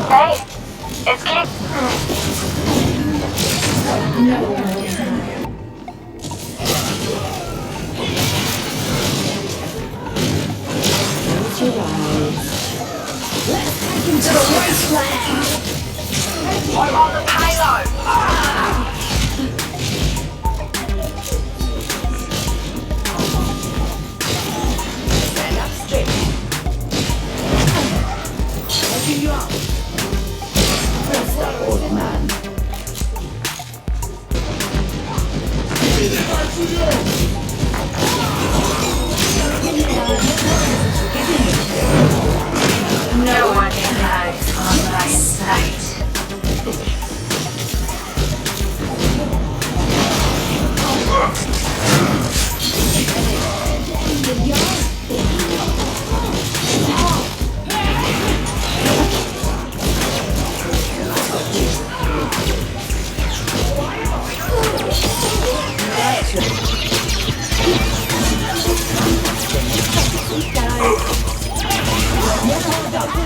Hey, it's Kate. Close your eyes. Let's take him to the wasteland. I'm on the payload. Stand up straight. Open you up. Press up, old man. No one can hide on my sight.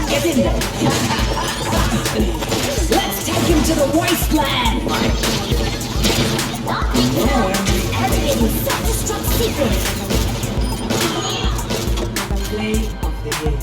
Get in there. Let's take him to the wasteland. Everything is self-destruct secret. Play of the game.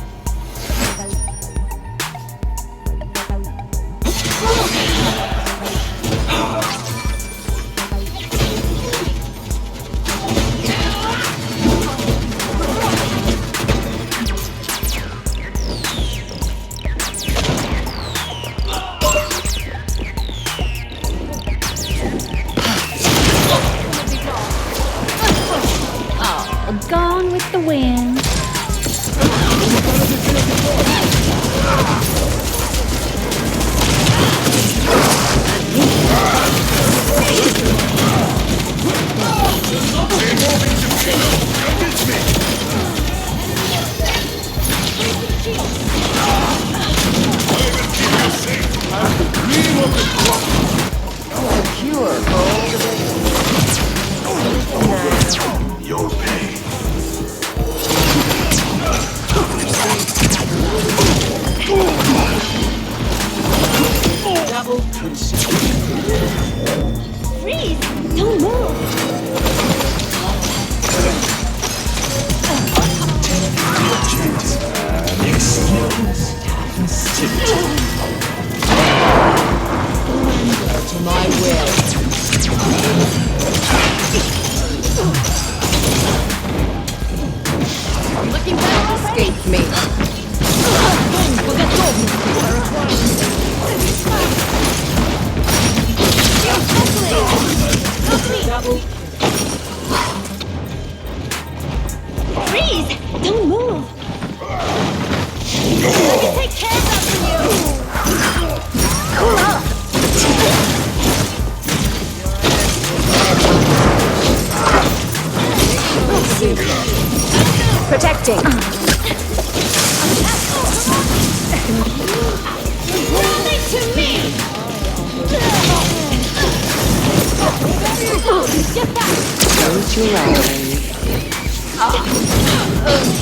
Gone with the wind. Your pain. Double. Freeze! Don't move! To my will. Looking better already. Escape me. Double. Freeze! Don't move! Let me take care of that for you! Cool off! Protecting. Leave it to me! Get back! Close your eyes.